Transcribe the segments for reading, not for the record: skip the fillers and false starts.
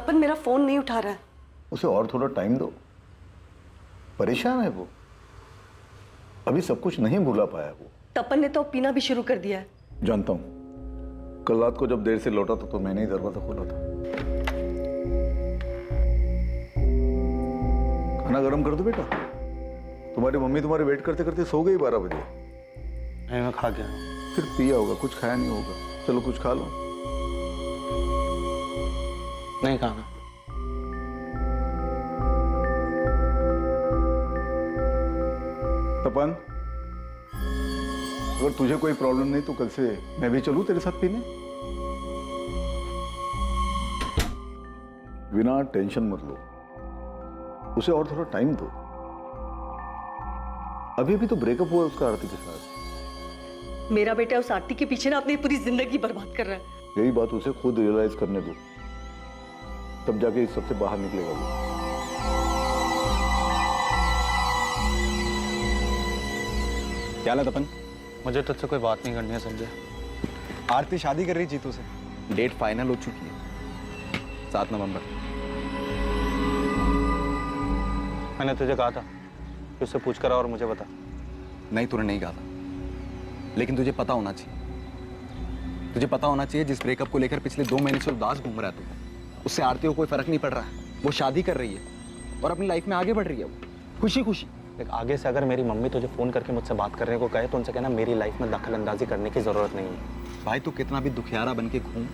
तपन मेरा फोन नहीं उठा रहा है। उसे और थोड़ा टाइम दो, परेशान है वो, अभी सब कुछ नहीं भूला पाया वो। तपन ने तो पीना भी शुरू कर दिया है। जानता हूं, कल रात को जब देर से लौटा था तो मैंने ही दरवाजा खोला था। खाना गरम कर दो बेटा, तुम्हारी मम्मी तुम्हारे वेट करते करते सो गई 12 बजे। नहीं, मैं खा गया। फिर पिया होगा, कुछ खाया नहीं होगा। चलो कुछ खा लो। नहीं खाना। तपन, अगर तुझे कोई प्रॉब्लम नहीं तो कल से मैं भी चलूं तेरे साथ पीने। बिना टेंशन मत लो, उसे और थोड़ा टाइम दो। अभी अभी तो ब्रेकअप हुआ उसका आरती के साथ। मेरा बेटा उस आरती के पीछे ना अपनी पूरी जिंदगी बर्बाद कर रहा है। यही बात उसे खुद रियलाइज करने दो, तब जाके इस सबसे बाहर निकलेगा वो। क्या ला तपन? मुझे तुझसे कोई बात नहीं करनी है संजय। आरती शादी कर रही जीतू से, डेट फाइनल हो चुकी है, 7 नवंबर। मैंने तुझे कहा था कि उससे पूछ कर आ और मुझे बता। नहीं, तूने नहीं कहा था, लेकिन तुझे पता होना चाहिए। तुझे पता होना चाहिए जिस ब्रेकअप को लेकर पिछले 2 महीने से उदास घूम रहा है तू, उससे आरती को कोई फर्क नहीं पड़ रहा है। वो शादी कर रही है और अपनी लाइफ में आगे बढ़ रही है, वो खुशी खुशी। देख, आगे से अगर मेरी मम्मी तुझे फोन करके मुझसे बात करने को कहे तो उनसे कहना मेरी लाइफ में दखल अंदाजी करने की जरूरत नहीं है। भाई तू कितना भी दुखियारा बन के घूम,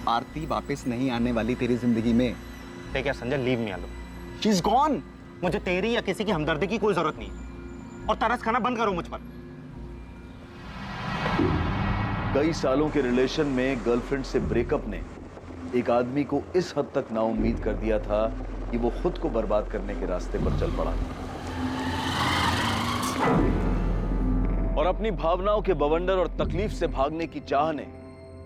आरती वापस नहीं आने वाली तेरी जिंदगी में। ठीक है Sanjay, leave me alone. She is gone. मुझे तेरी या किसी की हमदर्दी की कोई जरूरत नहीं है, और तरस खाना बंद करो मुझ पर। कई सालों के रिलेशन में गर्लफ्रेंड से ब्रेकअप ने एक आदमी को इस हद तक नाउम्मीद कर दिया था कि वो खुद को बर्बाद करने के रास्ते पर चल पड़ा और अपनी भावनाओं के बवंडर और तकलीफ से भागने की चाह ने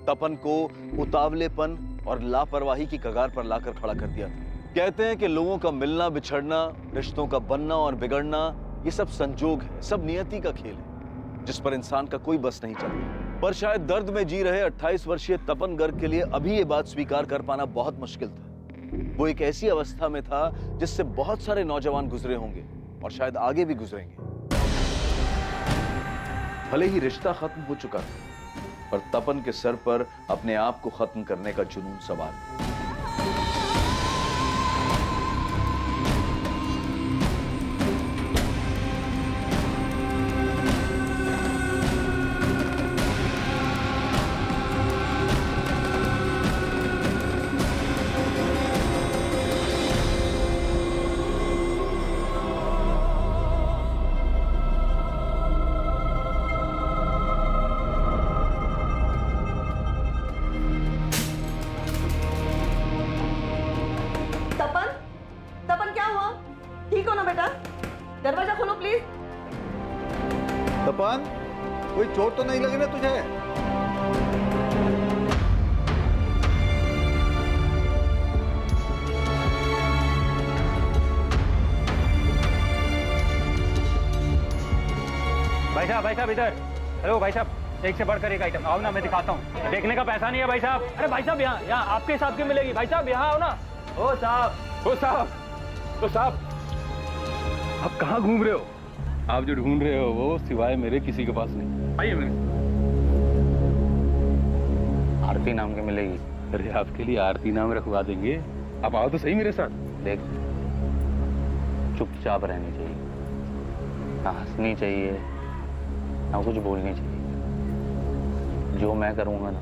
तपन को उतावलेपन और लापरवाही की कगार पर लाकर खड़ा कर दिया था। कहते हैं कि लोगों का मिलना बिछड़ना, रिश्तों का बनना और बिगड़ना, ये सब संजोग है, सब नियति का खेल है जिस पर इंसान का कोई बस नहीं चलता। पर शायद दर्द में जी रहे 28 वर्षीय तपन गर्ग के लिए अभी ये बात स्वीकार कर पाना बहुत मुश्किल था। वो एक ऐसी अवस्था में था जिससे बहुत सारे नौजवान गुजरे होंगे और शायद आगे भी गुजरेंगे। भले ही रिश्ता खत्म हो चुका था, पर तपन के सर पर अपने आप को खत्म करने का जुनून सवार। दरवाजा खोलो प्लीज। तपन, कोई चोट तो नहीं लगी ना तुझे? भाई साहब इधर। हेलो भाई साहब, एक से बढ़कर एक आइटम। आओ ना, मैं दिखाता हूँ। देखने का पैसा नहीं है भाई साहब। अरे भाई साहब, यहाँ आपके हिसाब की मिलेगी। भाई साहब यहाँ आओ ना। ओ साहब, आप कहाँ घूम रहे हो? आप जो ढूंढ रहे हो वो सिवाय मेरे किसी के पास नहीं। आइए मेरे। आरती नाम की मिलेगी। अरे आपके लिए आरती नाम रखवा देंगे, आप आओ तो सही मेरे साथ। देख, चुपचाप रहनी चाहिए, ना हंसनी चाहिए, ना कुछ बोलनी चाहिए। जो मैं करूँगा ना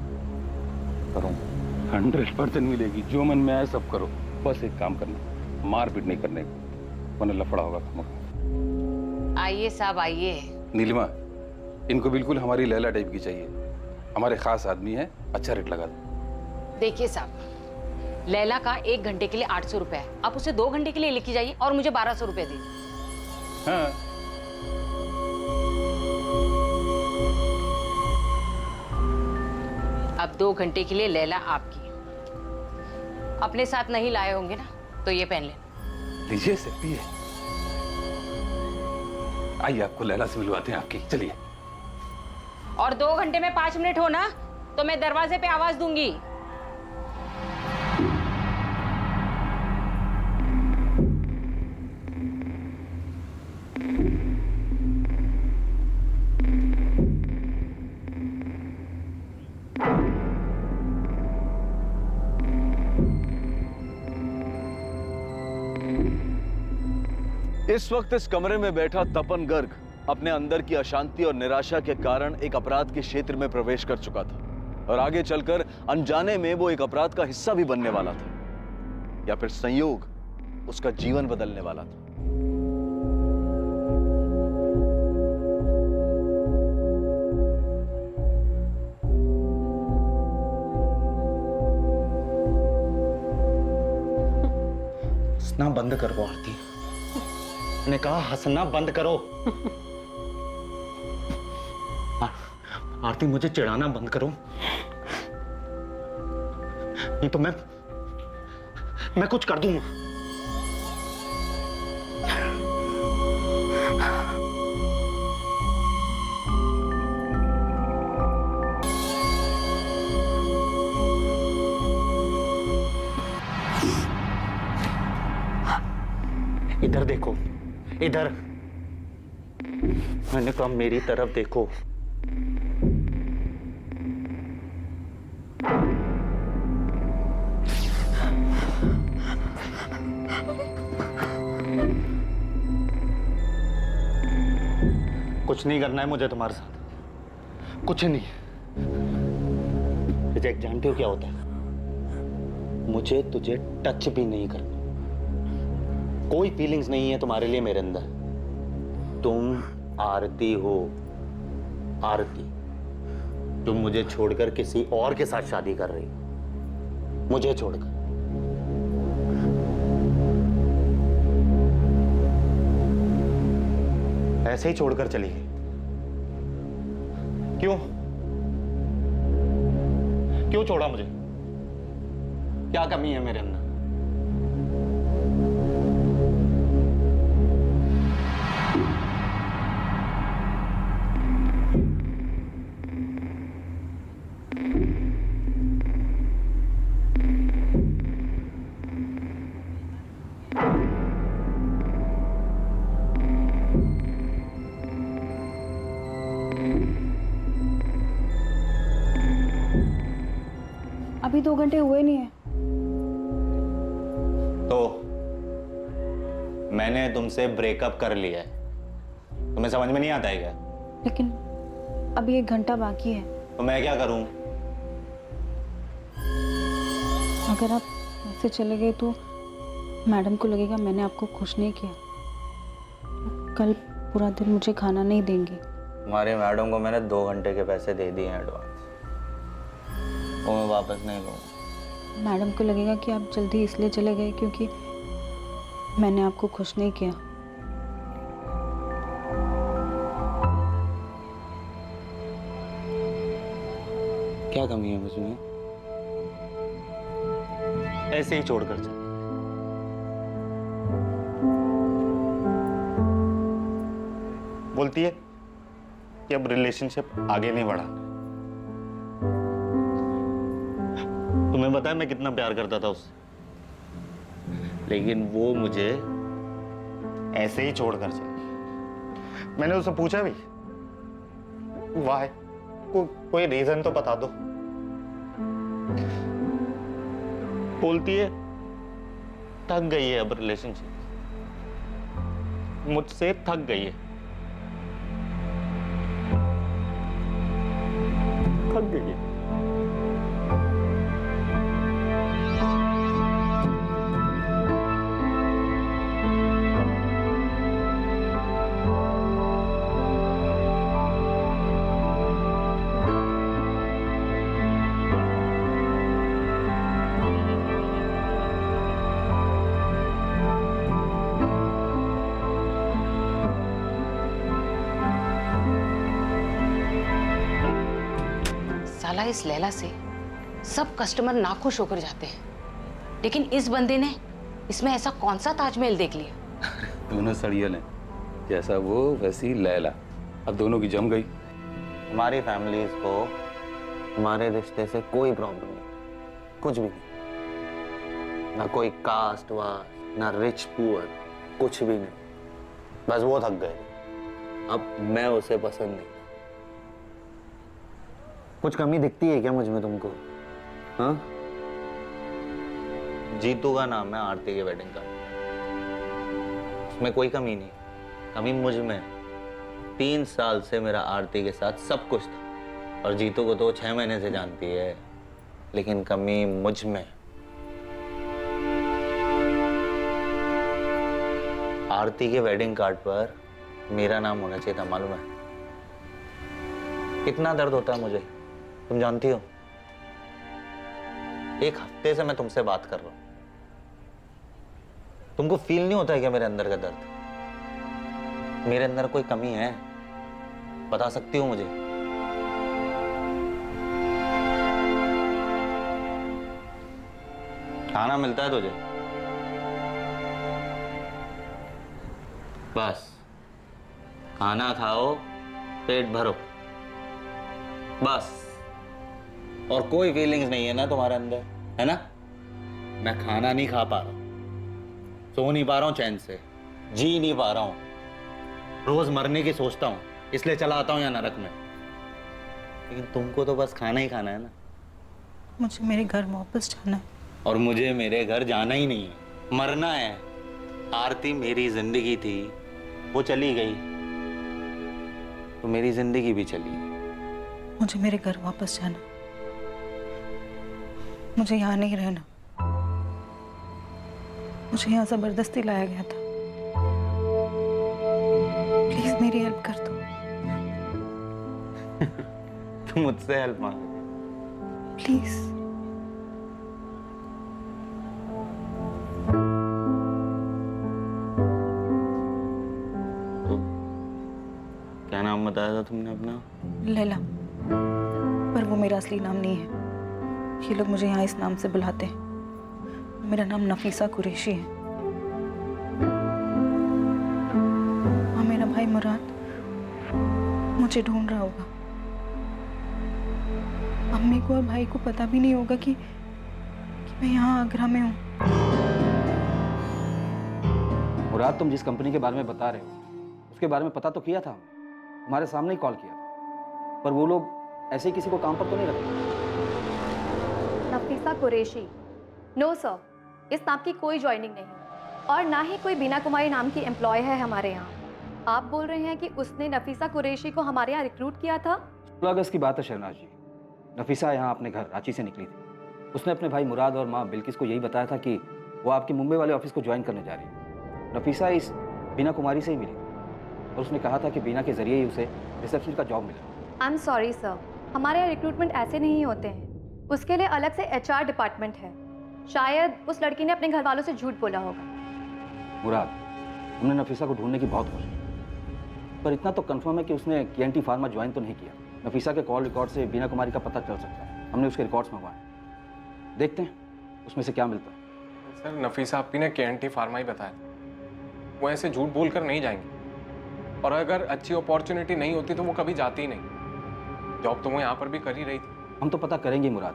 करूँगा। 100% मिलेगी। जो मन में आए सब करो, बस एक काम करना, मारपीट नहीं करने को, वरना लफड़ा होगा। आइए साहब आइए। नीलिमा, इनको बिल्कुल हमारी लैला टाइप की चाहिए। हमारे खास आदमी है, अच्छा रेट लगा दो। देखिए साहब, लैला का 1 घंटे के लिए 800 रुपए है। आप उसे 2 घंटे के लिए लेके जाइए और मुझे 1200 रुपए दीजिए। हाँ, अब 2 घंटे के लिए लैला आपकी। अपने साथ नहीं लाए होंगे ना, तो ये पहन लेना। लीजिए से पिए। आइए, आपको लैला से मिलवाते हैं आपकी। चलिए। और 2 घंटे में 5 मिनट हो ना, तो मैं दरवाजे पे आवाज दूंगी। इस वक्त इस कमरे में बैठा तपन गर्ग अपने अंदर की अशांति और निराशा के कारण एक अपराध के क्षेत्र में प्रवेश कर चुका था और आगे चलकर अनजाने में वो एक अपराध का हिस्सा भी बनने वाला था, या फिर संयोग उसका जीवन बदलने वाला था। हंसना बंद करो आरती, मैंने कहा हंसना बंद करो। आरती मुझे चिढ़ाना बंद करो, नहीं तो मैं कुछ कर दूंगा। इधर देखो, इधर, मैंने कहा मेरी तरफ देखो। कुछ नहीं करना है मुझे तुम्हारे साथ, कुछ नहीं। रिजेक्ट जानते हो क्या होता है? मुझे तुझे टच भी नहीं करना, कोई फीलिंग्स नहीं है तुम्हारे लिए मेरे अंदर। तुम आरती हो, आरती। तुम मुझे छोड़कर किसी और के साथ शादी कर रही हो, मुझे छोड़कर। ऐसे ही छोड़कर चली गई। क्यों? क्यों छोड़ा मुझे? क्या कमी है मेरे अंदर? अभी 2 घंटे हुए नहीं है। तो मैंने तुमसे ब्रेकअप कर लिया है, तुम्हें समझ में नहीं आता है क्या? लेकिन अभी 1 घंटा बाकी है। तो मैं क्या करूं? अगर आप ऐसे चले गए तो मैडम को लगेगा मैंने आपको खुश नहीं किया। कल पूरा दिन मुझे खाना नहीं देंगी। तुम्हारे मैडम को मैंने 2 घंटे के पैसे दे दिए हैं एडवांस, वो मैं वापस नहीं लूंगा। मैडम को लगेगा कि आप जल्दी इसलिए चले गए क्योंकि मैंने आपको खुश नहीं किया। क्या कमी है मुझमें? ऐसे ही छोड़कर चल। बोलती है कि अब रिलेशनशिप आगे नहीं बढ़ाना। तुम्हें पता है मैं कितना प्यार करता था उससे, लेकिन वो मुझे ऐसे ही छोड़कर चली। मैंने उससे पूछा भी, वाह, कोई रीजन तो बता दो। बोलती है थक गई है अब रिलेशनशिप, मुझसे थक गई है, थक गई है। साला इस लैला से सब कस्टमर नाखुश होकर जाते हैं, लेकिन इस बंदे ने इसमें ऐसा कौन सा ताजमहल देख लिया? दोनों सड़ियल हैं, जैसा वो वैसी लैला। अब दोनों की जम गई। हमारी फैमिलीज को हमारे रिश्ते से कोई प्रॉब्लम नहीं, कुछ भी नहीं। ना कोई कास्ट वास्ट, ना रिच पुअर, कुछ भी नहीं। बस वो थक गए, अब मैं उसे पसंद नहीं। कुछ कमी दिखती है क्या मुझ में तुमको? हाँ? जीतू का नाम है आरती के वेडिंग का। उसमें कोई कमी नहीं, कमी मुझ में। 3 साल से मेरा आरती के साथ सब कुछ था, और जीतू को तो 6 महीने से जानती है, लेकिन कमी मुझ में। आरती के वेडिंग कार्ड पर मेरा नाम होना चाहिए था, मालूम है? कितना दर्द होता है मुझे, तुम जानती हो। 1 हफ्ते से मैं तुमसे बात कर रहा हूं, तुमको फील नहीं होता है क्या मेरे अंदर का दर्द? मेरे अंदर कोई कमी है, बता सकती हो मुझे? खाना मिलता है तुझे? बस खाना खाओ, पेट भरो, बस। और कोई फीलिंग्स नहीं है ना तुम्हारे अंदर, है ना? मैं खाना नहीं खा पा रहा हूं, सो नहीं पा रहा हूं चैन से, जी नहीं पा रहा हूं, रोज मरने की सोचता हूं, इसलिए चला आता हूं यहाँ नरक में। लेकिन तुमको तो बस खाना ही खाना है ना। मुझे मेरे घर वापस जाना है। और मुझे मेरे घर जाना ही नहीं है, मरना है। आरती मेरी जिंदगी थी, वो चली गई तो मेरी जिंदगी भी चली गई। मुझे मेरे घर वापस जाना, मुझे यहाँ नहीं रहना। मुझे यहाँ जबरदस्ती लाया गया था। प्लीज मेरी हेल्प कर दो। तुम मुझसे हेल्प मांग, प्लीज। क्या नाम बताया था तुमने अपना? लैला, पर वो मेरा असली नाम नहीं है। ये लोग मुझे यहाँ इस नाम से बुलाते हैं। मेरा नाम नफीसा कुरैशी है। और मेरा भाई मुराद मुझे ढूंढ रहा होगा। अम्मी को और भाई को पता भी नहीं होगा कि मैं यहाँ आगरा में हूँ। मुराद, तुम जिस कंपनी के बारे में बता रहे हो उसके बारे में पता तो किया था हमने, तुम्हारे सामने ही कॉल किया था, पर वो लोग ऐसे ही किसी को काम पर तो नहीं रखते। नफीसा कुरैशी? नो सर, इस नाम की कोई ज्वाइनिंग नहीं, और ना ही कोई बीना कुमारी नाम की एम्प्लॉय है हमारे यहाँ। आप बोल रहे हैं कि उसने नफीसा कुरैशी को हमारे यहाँ रिक्रूट किया था? 16 अगस्त की बात है शहनाज जी। नफीसा यहाँ अपने घर रांची से निकली थी। उसने अपने भाई मुराद और माँ बिल्किस को यही बताया था कि वो आपके मुंबई वाले ऑफिस को ज्वाइन करने जा रही है। नफीसा इस बीना कुमारी से ही मिली और उसने कहा था कि बीना के जरिए ही उसे रिसेप्शन का जॉब मिला। आई एम सॉरी सर, हमारे यहाँ रिक्रूटमेंट ऐसे नहीं होते हैं। उसके लिए अलग से HR डिपार्टमेंट है। शायद उस लड़की ने अपने घर वालों से झूठ बोला होगा। मुराद, हमने नफीसा को ढूंढने की बहुत कोशिश की, पर इतना तो कंफर्म है कि उसने KNT फार्मा ज्वाइन तो नहीं किया। नफीसा के कॉल रिकॉर्ड से बीना कुमारी का पता चल सकता है। हमने उसके रिकॉर्ड्स मंगवाए, देखते हैं उसमें से क्या मिलता है। सर, नफीसा आपी ने KNT फार्मा ही बताया था। वो ऐसे झूठ बोलकर नहीं जाएंगे, और अगर अच्छी अपॉर्चुनिटी नहीं होती तो वो कभी जाती ही नहीं। जॉब तो वो यहाँ पर भी कर ही रही थी। हम तो पता करेंगे मुराद,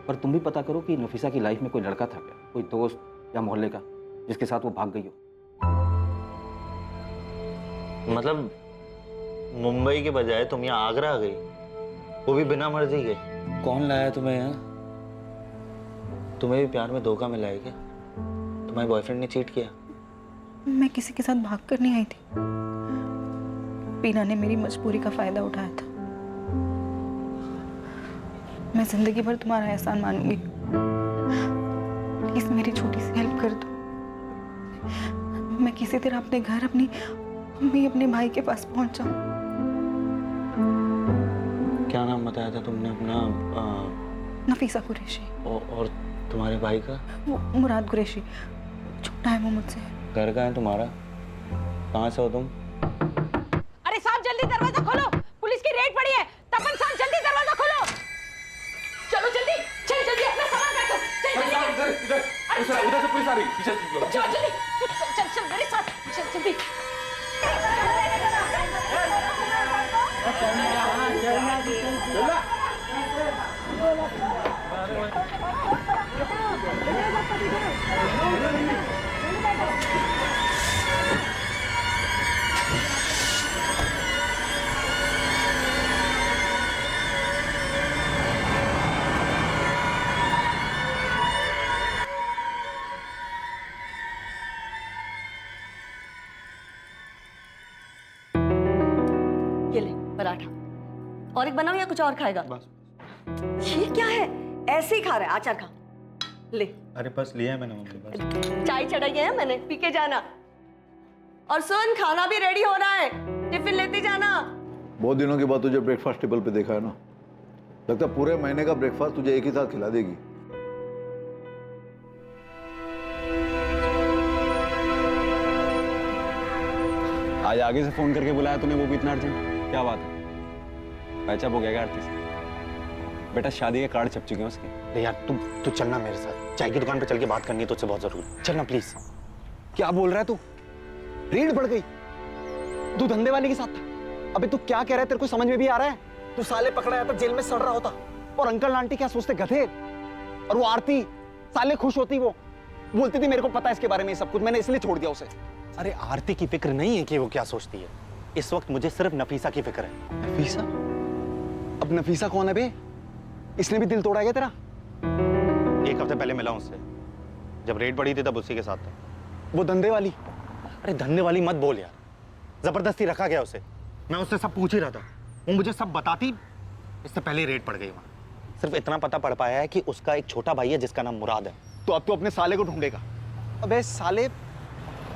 पर तुम भी पता करो कि नफीसा की लाइफ में कोई लड़का था क्या, कोई दोस्त या मोहल्ले का, जिसके साथ वो भाग गई हो। मतलब मुंबई के बजाय तुम यहाँ आगरा आ गई, वो भी बिना मर्जी के? कौन लाया तुम्हें यहाँ? तुम्हें भी प्यार में धोखा मिला है क्या? तुम्हारे बॉयफ्रेंड ने चीट किया? मैं किसी के साथ भाग कर नहीं आई थी। बीना ने मेरी मजबूरी का फायदा उठाया था। मैं जिंदगी भर तुम्हारा एहसान मानूंगी। प्लीज मेरी छोटी सी हेल्प कर दो। मैं किसी तरह अपने घर, अपनी अम्मी, अपने भाई के पास पहुंच जाऊं। क्या नाम बताया था तुमने अपना? नफीसा कुरैशी। और तुम्हारे भाई का? वो मुराद कुरैशी, छोटा है वो मुझसे। घर का है तुम्हारा? कहाँ से हो तुम? अरे साहब जल्दी दरवाजा खोलो, पुलिस की रेड पड़ी है। तपन साहब जल्दी दरवाजा खोलो। चलो जल्दी, चल जल्दी अपना सामान रखो। चल जल्दी। उधर से पुलिस आ रही है, पीछे से निकलो। चल जल्दी, चल चल मेरे साथ, चल जल्दी। पराठा। और एक बनाओ या कुछ और खाएगा? बस। ये क्या है, ऐसे ही खा रहा है? आचार खा ले। अरे बस लिया है मैंने मम्मी, बस। चाय चढ़ाई है मैंने, पी के जाना। और सुन, खाना भी रेडी हो रहा है, टिफिन लेते जाना। बहुत दिनों के बाद तुझे ब्रेकफास्ट टेबल पे देखा है ना, लगता है पूरे महीने का ब्रेकफास्ट तुझे एक ही साथ खिला देगी। आज आगे से फोन करके बुलाया तूने, वो भी इतना अर्जेंट? क्या बात है? पैचअप हो गया क्या आरती से? बेटा शादी के कार्ड छप चुके हैं उसके। अरे यार तू चलना मेरे साथ, चाय की दुकान पे चल के बात करनी है तुझसे बहुत जरूरी। चलना प्लीज। क्या बोल रहा है तू? रेड बढ़ गई? तू धंधे वाले के साथ था? अबे तू क्या कह रहा है, तेरे को समझ में भी आ रहा है? तू साले पकड़ा जाता, जेल में सड़ रहा होता, और अंकल आंटी क्या सोचते, गधे। और वो आरती साले खुश होती, वो बोलती थी मेरे को पता है इसके बारे में सब कुछ, मैंने इसलिए छोड़ दिया उसे। अरे आरती की फिक्र नहीं है कि वो क्या सोचती है, इस वक्त मुझे सिर्फ नफीसा की फिक्र है। नफीसा? अब नफीसा कौन है बे? इसने भी दिल तोड़ा क्या तेरा? एक हफ्ते पहले मिला उससे, जब रेड पड़ी थी तब उसी के साथ था। वो धंधे वाली? अरे धंधे वाली मत बोल यार, जबरदस्ती रखा गया उसे। मैं उससे सब पूछ ही रहा था, वो मुझे सब बताती, इससे पहले रेड पड़ गई वहां। सिर्फ इतना पता पड़ पाया है कि उसका एक छोटा भाई है जिसका नाम मुराद है। तो अब तो अपने साले को ढूंढेगा। अबे साले,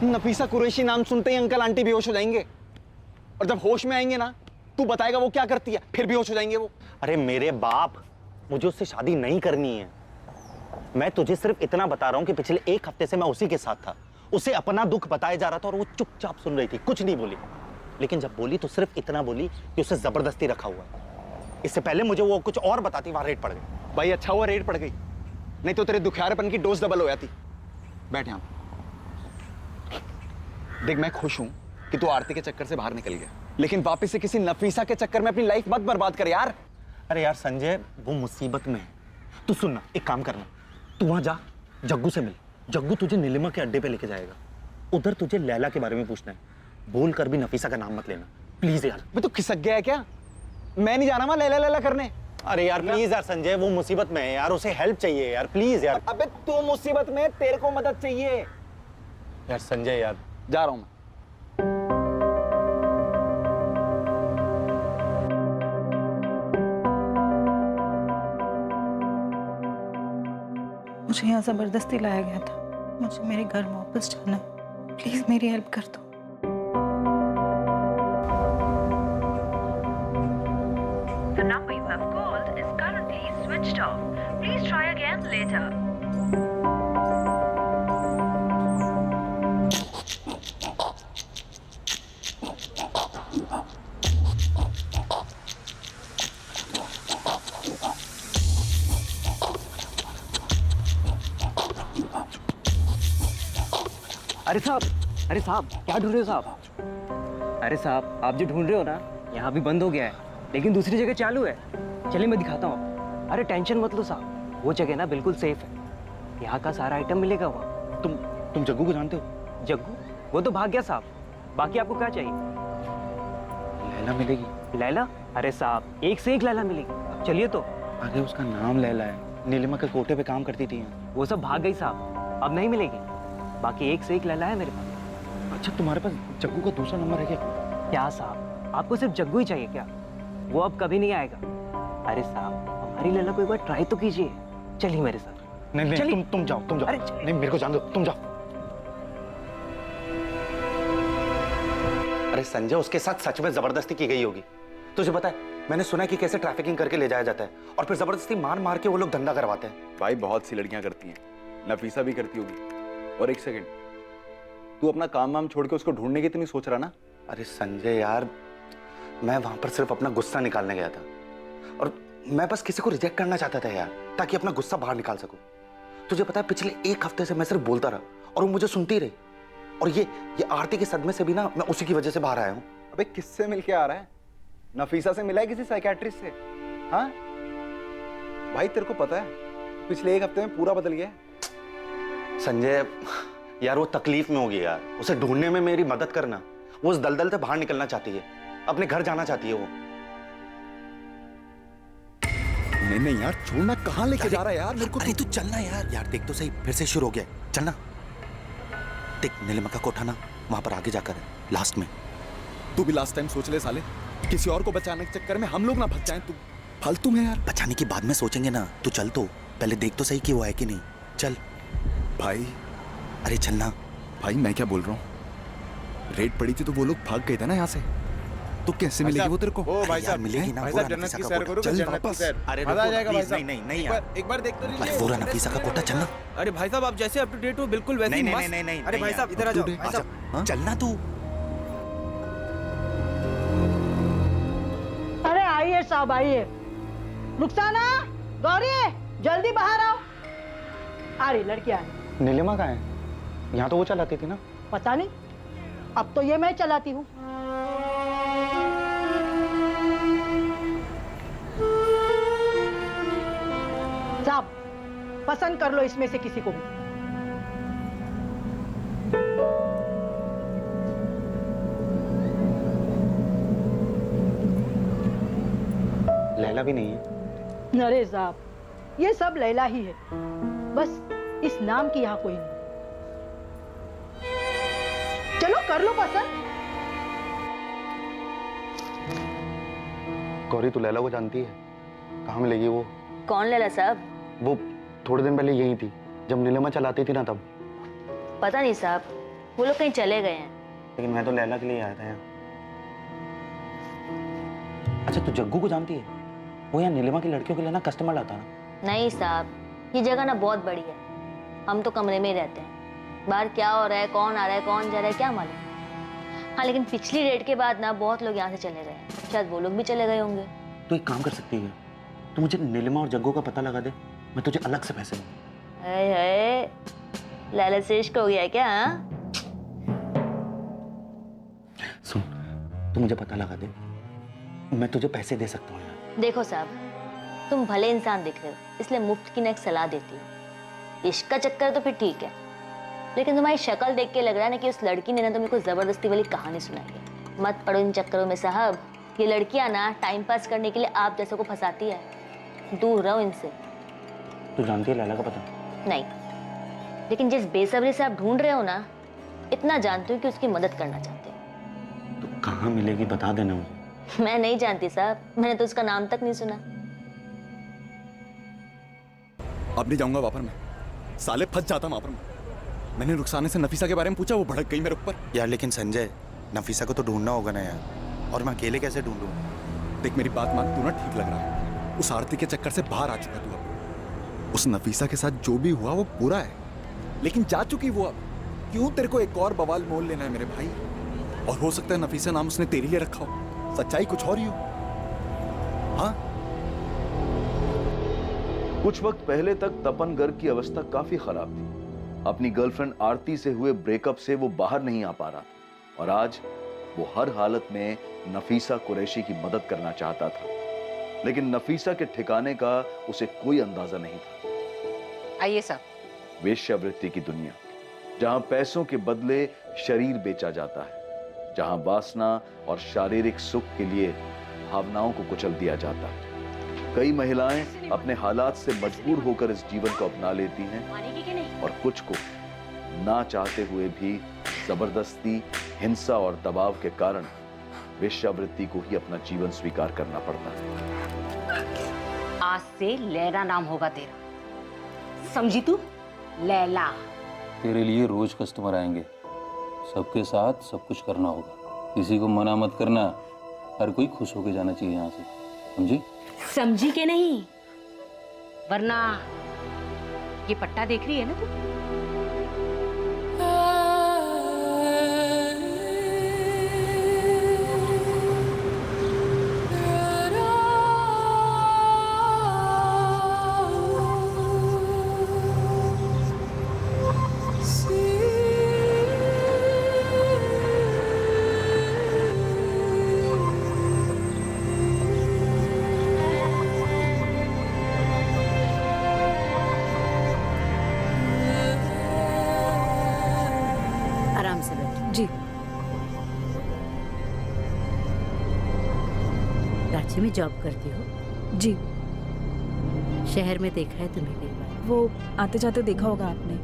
नफीसा कुरैशी नाम सुनते ही अंकल आंटी बेहोश हो जाएंगे, और जब होश में आएंगे ना, तू बताएगा वो क्या करती है, फिर बेहोश हो जाएंगे वो। अरे मेरे बाप, मुझे उससे शादी नहीं करनी है। मैं तुझे सिर्फ इतना बता रहा हूं कि पिछले एक हफ्ते से मैं उसी के साथ था, उसे अपना दुख बताया जा रहा था और वो चुपचाप सुन रही थी, कुछ नहीं बोली। लेकिन जब बोली तो सिर्फ इतना बोली कि उसे जबरदस्ती रखा हुआ है। इससे पहले मुझे वो कुछ और बताती, वहां रेड पड़ गई। भाई अच्छा हुआ रेड पड़ गई, नहीं तो तेरे दुखियारेपन की डोज डबल हो जाती। बैठ यहां। देख मैं खुश हूं कि तू आरती के चक्कर से बाहर निकल गया, लेकिन वापस से किसी नफीसा के चक्कर में अपनी लाइफ मत बर्बाद कर यार। अरे यार संजय, वो मुसीबत में है। तू सुनना, एक काम करना, तू वहां जा, जग्गू से मिल। जग्गू तुझे नीलिमा के अड्डे पे लेके जाएगा, उधर तुझे लैला के बारे में पूछना है। बोल कर भी नफीसा का नाम मत लेना प्लीज यार। मैं तो खिसक गया है क्या? मैं नहीं जा रहा वहां लैला लैला करने। अरे यार प्लीज यार संजय, वो मुसीबत में है यार, उसे हेल्प चाहिए यार, प्लीज यार। अबे तू मुसीबत में, तेरे को मदद चाहिए यार संजय यार। जा रहा हूं मैं। मुझे यहाँ ज़बरदस्ती लाया गया था, मुझे मेरे घर वापस जाना है, प्लीज़ मेरी हेल्प कर दो। The number you have called is currently switched off. Please try again later. अरे साहब क्या ढूंढ रहे हो साहब? अरे साहब आप जो ढूंढ रहे हो ना, यहाँ भी बंद हो गया है, लेकिन दूसरी जगह चालू है। चलिए मैं दिखाता हूँ। अरे टेंशन मत लो साहब, वो जगह ना बिल्कुल सेफ है, यहाँ का सारा आइटम मिलेगा वहाँ। तुम जग्गू को जानते हो? जग्गू? वो तो भाग गया साहब। बाकी आपको क्या चाहिए? लैला मिलेगी? लैला? अरे साहब एक से एक लैला मिलेगी, चलिए तो। अरे उसका नाम लैला है, नीलिमा के कोटे पे काम करती थी। वो सब भाग गई साहब, अब नहीं मिलेगी। बाकी एक से एक लैला है मेरे पास। अच्छा तुम्हारे पास जग्गू का दूसरा नंबर है क्या? क्या साहब, आपको सिर्फ जग्गू ही चाहिए क्या? वो अब कभी नहीं आएगा। अरे साहब हमारी लैला को एक बार ट्राई तो कीजिए, चलिए मेरे साथ। नहीं तुम जाओ। अरे नहीं मेरे को जान दो, तुम जाओ। अरे संजय, उसके साथ सच में जबरदस्ती की गई होगी। तुझे पता है, मैंने सुना है कि कैसे ट्रैफिकिंग करके ले जाया जाता है और फिर जबरदस्ती मार मार के वो लोग धंधा करवाते हैं। भाई बहुत सी लड़कियां करती हैं, नफीसा भी करती होगी। और एक सेकंड, तू अपना काम वाम छोड़ के उसको ढूंढने की तो नहीं सोच रहा ना? अरे संजय यार, मैं वहां पर सिर्फ अपना गुस्सा निकालने गया था और मैं बस किसी को रिजेक्ट करना चाहता था यार, ताकि अपना गुस्सा बाहर निकाल सकूं। तुझे पता है पिछले एक हफ्ते से मैं सिर्फ बोलता रहा और वो मुझे सुनती रही, और ये आरती के सदमे से भी ना मैं उसी की वजह से बाहर आया हूँ। अबे किससे मिलके आ रहा है? नफीसा से मिला है किसी साइकियाट्रिस्ट से? हाँ भाई तेरे को पता है पिछले एक हफ्ते में पूरा बदल गया है। संजय यार वो तकलीफ में होगी यार, उसे ढूंढने में मेरी मदद करना। वो उस दलदल से बाहर निकलना चाहती है, अपने घर जाना चाहती है वो। नहीं यार छोड़ना, कहाँ लेके जा रहा है यार मेरे को? अरे तू चलना यार देख तो सही, फिर से शुरू हो गया, चलना। देख नीलिमा का कोठा ना वहां पर आगे जाकर है, लास्ट में। तू भी लास्ट टाइम सोच ले साले, किसी और को बचाने के चक्कर में हम लोग ना फंस जाएं। तू फालतू में यार। बचाने की बाद में सोचेंगे ना, तू चल, तो पहले देख तो सही कि वो है कि नहीं। चल भाई। अरे चलना भाई। मैं क्या बोल रहा हूँ, रेड पड़ी थी तो वो लोग भाग गए थे ना यहाँ से, तो कैसे मिलेगी वो तेरे को? ओ भाई साहब, मिलेगी ना। पूरा नफीसा का कोटा। चल वापस। अरे मजा आ जाएगा भाई साहब। नहीं यार, एक बार देख तो लीजिए। पूरा नफीसा का कोटा। चलना। अरे भाई साहब, आप जैसे अप टू डेट हो बिल्कुल वैसे ही मस्त। नहीं। अरे भाई साहब इधर आ जाओ भाई साहब। चलना तू। अरे आइए साहब आइए। रुखसाना, गौरी, जल्दी बाहर आओ। आ रही लड़की आ रही। नीलिमा कहाँ है? यहाँ तो वो चलाती थी ना। पता नहीं, अब तो ये मैं चलाती हूँ। साहब पसंद कर लो इसमें से किसी को भी। लैला भी नहीं है। अरे साहब, ये सब लैला ही है, बस इस नाम की यहाँ कोई नहीं। चलो कर लो पसंद। गौरी, तू लैला को जानती है? कहाँ मिलेगी वो? कौन लैला साहब? वो थोड़े दिन पहले यही थी, जब नीलिमा चलाती थी ना तब। पता नहीं साहब, वो लोग कहीं चले गए हैं। लेकिन मैं तो लैला के लिए आया था यहाँ। अच्छा, तू जग्गू को जानती है? वो यहाँ नीलिमा की लड़कियों के लिए ना कस्टमर लाता ना। नहीं साहब, ये जगह ना बहुत बड़ी है, हम तो कमरे में ही रहते हैं। बाहर क्या हो रहा है, कौन आ रहा है, कौन जा रहा है, क्या मालूम। हाँ, लेकिन पिछली रेड के बाद ना बहुत लोग यहाँ से चले गए हैं, शायद वो लोग भी चले गए होंगे। तो एक काम कर सकती है, तू मुझे नीलिमा और जग्गू का पता लगा दे, मैं तुझे अलग से पैसे दूंगा। है लैला से इश्क हो गया क्या? सुन, तू मुझे पता लगा दे, मैं तुझे पैसे दे सकता हूँ। देखो साहब, तुम भले इंसान दिख रहे हो, इसलिए मुफ्त की ना एक सलाह देती हूँ। इश्क का चक्कर तो फिर ठीक है, लेकिन तुम्हारी शक्ल देख के लग रहा है ना कि उस लड़की ने ना तुमको जबरदस्ती वाली कहानी सुनाई है। मत पड़ो इन चक्करों में साहब, ये लड़कियां ना टाइम पास करने के लिए आप जैसों को फंसाती है, दूर रहो इनसे। तू जानती है लैला का पता? नहीं, लेकिन जिस बेसब्री से आप ढूंढ रहे हो ना, इतना जानती हूँ कि उसकी मदद करना चाहते हो। तो कहाँ मिलेगी बता देना मुझे। मैं नहीं जानती साहब, मैंने तो उसका नाम तक नहीं सुना। अब नहीं जाऊंगा वहां पर, मैं साले फंस जाता वहां पर। मैंने रुखसाने से नफीसा के बारे में पूछा, वो भड़क गई मेरे ऊपर। यार लेकिन संजय, नफीसा को तो ढूंढना होगा ना यार, और मैं अकेले कैसे ढूंढूं? देख मेरी बात मान, तू ना ठीक लग रहा है, उस आरती के चक्कर से बाहर आ चुका तू। अब उस नफीसा के साथ जो भी हुआ वो पूरा है, लेकिन जा चुकी वो। अब क्यों तेरे को एक और बवाल मोल लेना है मेरे भाई? और हो सकता है नफीसा नाम उसने तेरे लिए रखा हो, सच्चाई कुछ और ही हो। हाँ, कुछ वक्त पहले तक तपन गर्ग की अवस्था काफी खराब थी। अपनी गर्लफ्रेंड आरती से हुए ब्रेकअप से वो बाहर नहीं आ पा रहा था, और आज वो हर हालत में नफीसा कुरैशी की मदद करना चाहता था, लेकिन नफीसा के ठिकाने का उसे कोई अंदाजा नहीं था। आइए साहब। वेश्यावृत्ति की दुनिया, जहां पैसों के बदले शरीर बेचा जाता है, जहां वासना और शारीरिक सुख के लिए भावनाओं को कुचल दिया जाता है। कई महिलाएं अपने हालात से मजबूर होकर इस जीवन को अपना लेती हैं, और कुछ को ना चाहते हुए भी जबरदस्ती, हिंसा और दबाव के कारण वेश्यावृत्ति को ही अपना जीवन स्वीकार करना पड़ता है। आज से लैला नाम होगा तेरा, समझी तू? लैला। तेरे लिए रोज कस्टमर आएंगे, सबके साथ सब कुछ करना होगा, किसी को मना मत करना, हर कोई खुश होके जाना चाहिए यहाँ से, समझी? समझी के नहीं, वरना ये पट्टा देख रही है ना तू? जी। रांची में जॉब करती हो? जी। शहर में देखा है तुम्हें कई बार। वो आते जाते देखा होगा आपने।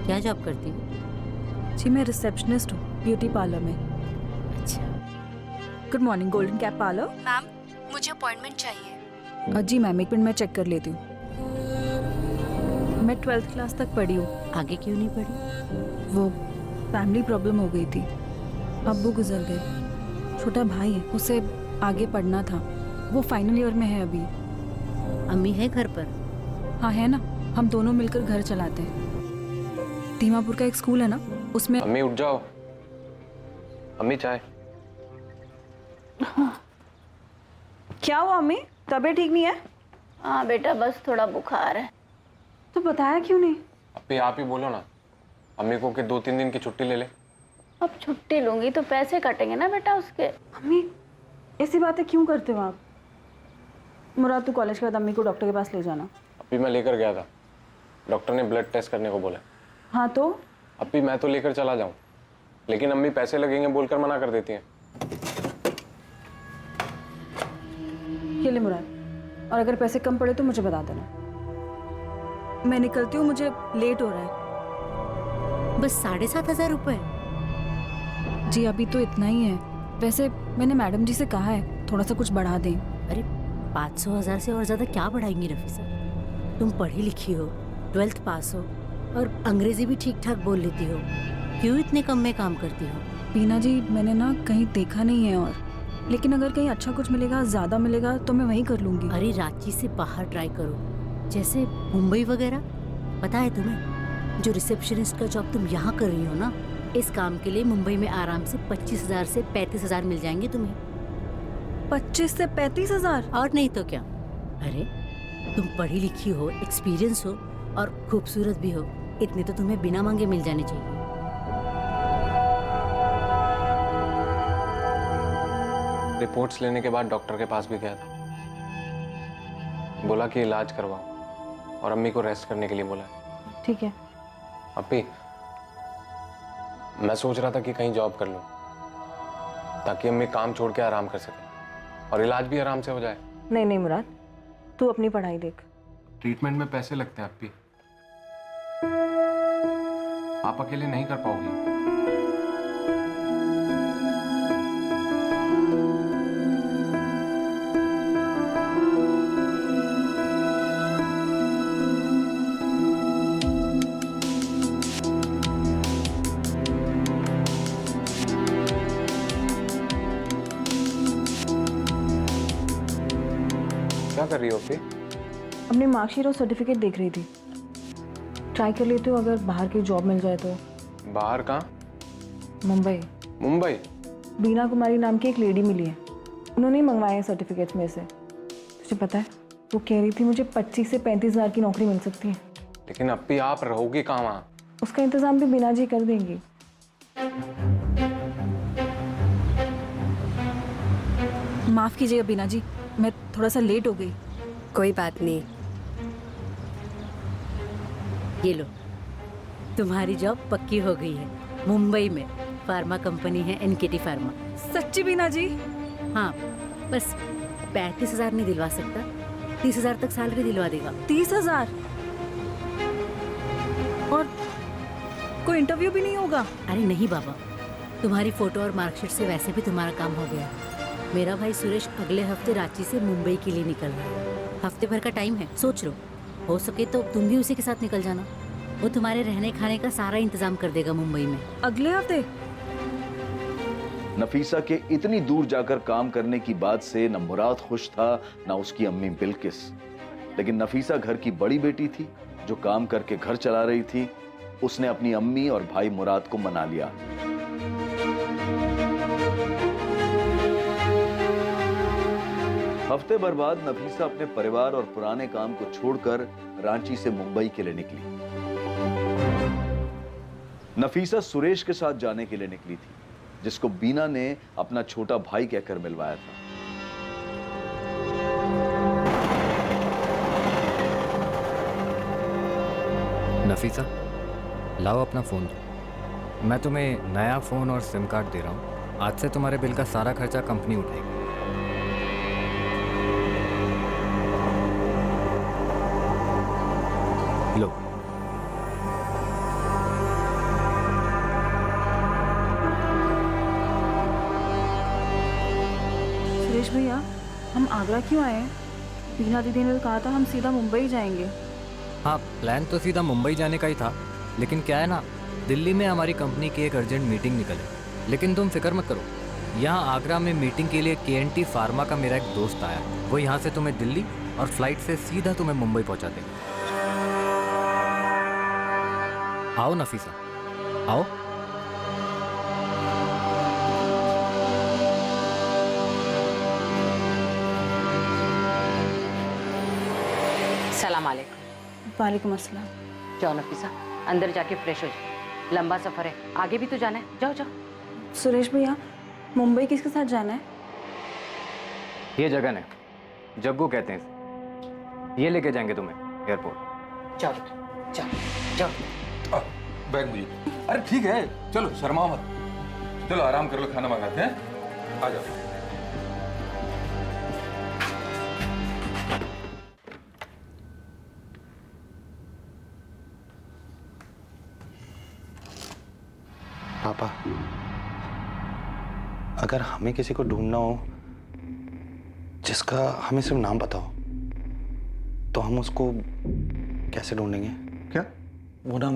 क्या जॉब करती हो? जी मैं रिसेप्शनिस्ट हूँ ब्यूटी पार्लर में। अच्छा, good morning, golden cap parlour. Ma'am, मुझे अपॉइंटमेंट चाहिए। जी मैम, एक मिनट मैं चेक कर लेती हूँ। मैं 12th क्लास तक पढ़ी हूँ। आगे क्यों नहीं पढ़ी? वो फैमिली प्रॉब्लम हो गई थी, अब्बू गुजर गए, छोटा भाई है, उसे आगे पढ़ना था, वो फाइनल ईयर में है अभी। अम्मी है घर पर? हाँ है ना, हम दोनों मिलकर घर चलाते हैं। दीमापुर का एक स्कूल है ना, उसमें। अम्मी उठ जाओ, अम्मी चाय। क्या हुआ अम्मी, तबीयत ठीक नहीं है? हाँ बेटा, बस थोड़ा बुखार है। तो बताया क्यों नहीं? अभी आप ही बोलो ना अम्मी को कि 2-3 दिन की छुट्टी ले ले। अब छुट्टी लूंगी तो पैसे कटेंगे ना बेटा उसके। अम्मी ऐसी बातें क्यों करते हो आप? मुराद, तू कॉलेज के बाद अम्मी को डॉक्टर के पास ले जाना। अभी मैं लेकर गया था, डॉक्टर ने ब्लड टेस्ट करने को बोला। हाँ तो? अभी मैं तो लेकर चला जाऊं, लेकिन अम्मी पैसे लगेंगे बोलकर मना कर देती हैं। ये ले मुराद, और अगर पैसे कम पड़े तो मुझे बता देना। मैं निकलती हूँ, मुझे लेट हो रहा है। बस 7,500 रुपए? जी अभी तो इतना ही है। वैसे मैंने मैडम जी से कहा है थोड़ा सा कुछ बढ़ा दें। अरे 500,000 से और ज्यादा क्या बढ़ाएंगी नफीसा? तुम पढ़ी लिखी हो, 12th पास हो और अंग्रेजी भी ठीक ठाक बोल लेती हो, क्यों इतने कम में काम करती हो? बीना जी, मैंने ना कहीं देखा नहीं है, और लेकिन अगर कहीं अच्छा कुछ मिलेगा, ज्यादा मिलेगा तो मैं वहीं कर लूंगी। अरे रांची से बाहर ट्राई करो, जैसे मुंबई वगैरह। पता है तुम्हें, जो रिसेप्शनिस्ट का जॉब तुम यहाँ कर रही हो ना, इस काम के लिए मुंबई में आराम से 25,000 से 35,000 मिल जाएंगे तुम्हें। 25 से 35,000? और नहीं तो क्या। अरे तुम पढ़ी लिखी हो, एक्सपीरियंस हो और खूबसूरत भी हो, इतने तो तुम्हें बिना मांगे मिल जाने चाहिए। रिपोर्ट्स लेने के बाद डॉक्टर के पास भी गया था, बोला कि इलाज करवाओ और अम्मी को रेस्ट करने के लिए बोला। ठीक है। अभी मैं सोच रहा था कि कहीं जॉब कर लूं ताकि अम्मी काम छोड़ के आराम कर सके और इलाज भी आराम से हो जाए। नहीं नहीं मुराद, तू अपनी पढ़ाई देख। ट्रीटमेंट में पैसे लगते हैं अप्पी, आप अकेले नहीं कर पाओगी। क्या कर रही हो अप्पी? अपनी मार्कशीट और सर्टिफिकेट देख रही थी। ट्राई कर लेती हूँ, अगर बाहर की जॉब मिल जाए तो। बाहर कहाँ? मुंबई। मुंबई? बीना कुमारी नाम की एक लेडी मिली है, उन्होंने ही मंगवाए हैं सर्टिफिकेट्स में से। तुझे पता है, वो कह रही थी मुझे 25 से 35,000 की नौकरी मिल सकती है। लेकिन अप्पी आप रहोगी कहाँ वहाँ? उसका इंतजाम भी बीना जी कर देंगी। माफ कीजिएगा बीना जी, मैं थोड़ा सा लेट हो गई। कोई बात नहीं। ये लो, तुम्हारी जॉब पक्की हो गई है। मुंबई में फार्मा कंपनी है, एनकेटी फार्मा। सच्ची बीना जी? हाँ, बस 35,000 नहीं दिलवा सकता, 30,000 तक सैलरी दिलवा देगा। 30,000? और कोई इंटरव्यू भी नहीं होगा? अरे नहीं बाबा, तुम्हारी फोटो और मार्कशीट से वैसे भी तुम्हारा काम हो गया। मेरा भाई सुरेश अगले हफ्ते रांची से मुंबई के लिए निकल रहा है। हफ्ते भर का टाइम है, सोच लो, हो सके तो तुम भी उसी के साथ निकल जाना। वो तुम्हारे रहने खाने का सारा इंतजाम कर देगा मुंबई में। अगले हफ्ते? नफीसा के इतनी दूर जाकर काम करने की बात से न मुराद खुश था, न उसकी अम्मी बिल्किस। लेकिन नफीसा घर की बड़ी बेटी थी जो काम करके घर चला रही थी। उसने अपनी अम्मी और भाई मुराद को मना लिया। हफ्ते भर बाद नफीसा अपने परिवार और पुराने काम को छोड़कर रांची से मुंबई के लिए निकली। नफीसा सुरेश के साथ जाने के लिए निकली थी, जिसको बीना ने अपना छोटा भाई कहकर मिलवाया था। नफीसा, लाओ अपना फ़ोन दो। मैं तुम्हें नया फ़ोन और सिम कार्ड दे रहा हूँ। आज से तुम्हारे बिल का सारा खर्चा कंपनी उठाएगी। लो। सुरेश भैया, हम आगरा क्यों आए हैं? बीना दीदी ने तो कहा था हम सीधा मुंबई जाएंगे। हाँ, प्लान तो सीधा मुंबई जाने का ही था, लेकिन क्या है ना, दिल्ली में हमारी कंपनी की एक अर्जेंट मीटिंग निकले। लेकिन तुम फिक्र मत करो, यहाँ आगरा में मीटिंग के लिए KNT फार्मा का मेरा एक दोस्त आया, वो यहाँ से तुम्हें दिल्ली और फ्लाइट से सीधा तुम्हें मुंबई पहुँचा देंगे। आओ नफीसा, आओ। सलाम अलैकुम। वालेकुम अस्सलाम। जाओ नफीसा, अंदर जाके फ्रेश हो जाओ, लंबा सफर है, आगे भी तो जाना है, जाओ जाओ। सुरेश भैया, मुंबई किसके साथ जाना है? ये जगह है, जग्गू कहते हैं इसे। ये लेके जाएंगे तुम्हें एयरपोर्ट। जाओ जाओ जाओ। बैग मुझे। अरे ठीक है, चलो शर्माओ मत, चलो आराम कर लो, खाना मंगाते हैं, आ जाओ। पापा, अगर हमें किसी को ढूंढना हो जिसका हमें सिर्फ नाम पता हो, तो हम उसको कैसे ढूंढेंगे? क्या? वो ना,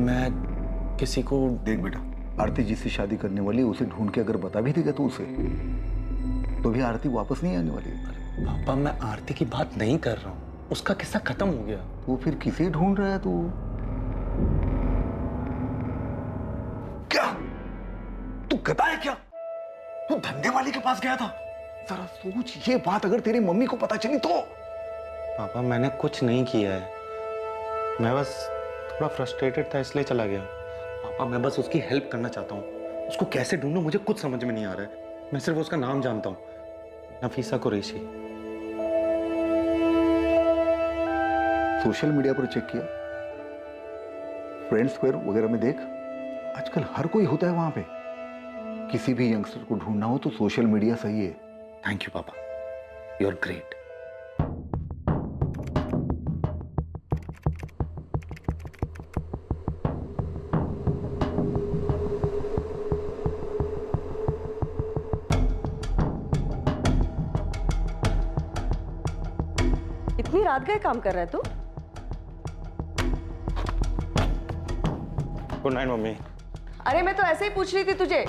मैं किसी को... देख बेटा, आरती जिससे शादी करने वाली उसे ढूंढ के अगर बता भी देगा तो उसे, तो भी आरती वापस नहीं आने वाली। पापा, मैं आरती की बात नहीं कर रहा हूँ, उसका किस्सा खत्म हो गया। तो फिर किसे ढूंढ रहा है तू? क्या तू गधा है क्या? तू धंधे वाली के पास गया था? जरा सोच, ये बात अगर तेरी मम्मी को पता चली तो? पापा, मैंने कुछ नहीं किया है, मैं बस थोड़ा फ्रस्ट्रेटेड था इसलिए चला गया। पापा, मैं बस उसकी हेल्प करना चाहता हूँ, उसको कैसे ढूंढूं मुझे कुछ समझ में नहीं आ रहा है। मैं सिर्फ उसका नाम जानता हूँ, नफीसा कुरैशी। सोशल मीडिया पर चेक किया? फ्रेंड स्क्वायर वगैरह में देख, आजकल हर कोई होता है वहां पे। किसी भी यंगस्टर को ढूंढना हो तो सोशल मीडिया सही है। थैंक यू पापा, यू आर ग्रेट। इतनी रात गए काम कर रहा है तू? Good night mummy. अरे मैं तो ऐसे ही पूछ रही थी तुझे।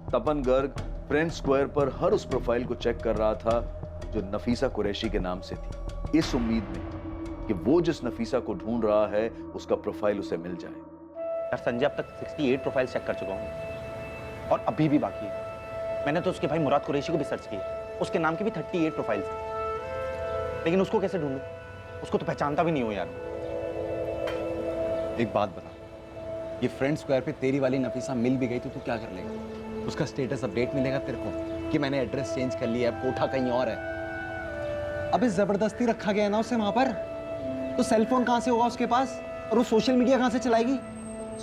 तपन गर्ग फ्रेंड स्क्वायर पर हर उस प्रोफाइल को चेक कर रहा था जो नफीसा कुरैशी के नाम से थी, इस उम्मीद में कि वो जिस नफीसा को ढूंढ रहा है उसका प्रोफाइल उसे मिल जाए। यार संजय, अब तक 68 प्रोफाइल चेक कर चुका हूँ और अभी भी बाकी है। मैंने तो उसके भाई मुराद कुरैशी को भी सर्च किया, उसके नाम की भी 38 प्रोफाइल्स हैं, लेकिन उसको कैसे ढूंढूं? उसको तो पहचानता भी नहीं हो यार। एक बात बता, ये फ्रेंड स्क्वायर पे तेरी वाली नफीसा मिल भी गई तो तू क्या कर लेगा? उसका स्टेटस अपडेट मिलेगा तेरे को कि मैंने एड्रेस चेंज कर लिया है, कोठा कहीं और है। अबे जबरदस्ती रखा गया ना उसे वहां पर, तो सेलफोन कहां से होगा उसके पास, और वो सोशल मीडिया कहां से चलाएगी?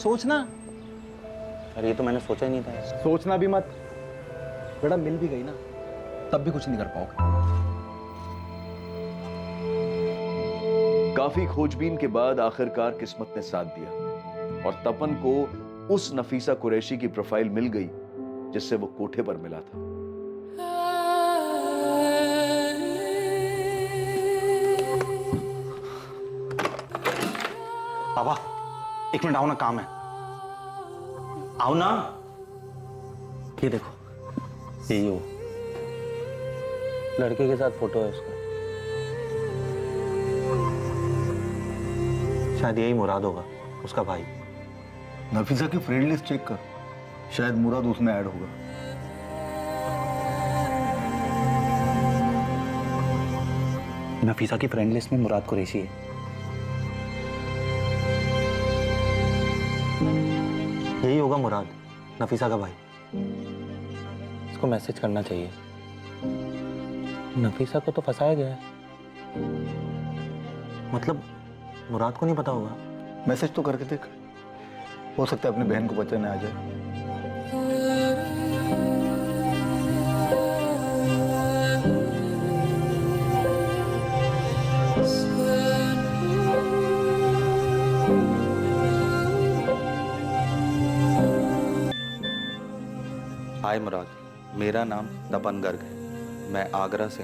सोचना। अरे ये तो मैंने सोचा ही नहीं था। सोचना भी मत बेटा, मिल भी गई ना तब भी कुछ नहीं कर पाओगे। काफी खोजबीन के बाद आखिरकार किस्मत ने साथ दिया और तपन को उस नफीसा कुरैशी की प्रोफाइल मिल गई जिससे वो कोठे पर मिला था। पापा, एक मिनट आओ ना, काम है। आओ ना। ये देखो, यही हो, लड़के के साथ फोटो है उसका। शायद यही मुराद होगा, उसका भाई। नफीसा की फ्रेंड लिस्ट चेक कर, शायद मुराद उसमें ऐड होगा। नफीसा की फ्रेंड लिस्ट में मुराद कुरैशी है। यही होगा मुराद, नफीसा का भाई। इसको मैसेज करना चाहिए। नफीसा को तो फंसाया गया है, मतलब मुराद को नहीं पता होगा। मैसेज तो करके देख, हो सकता है अपनी बहन को पहचानने आ जाए। हाय मुराद, मेरा नाम तपन गर्ग है। मैं आगरा से,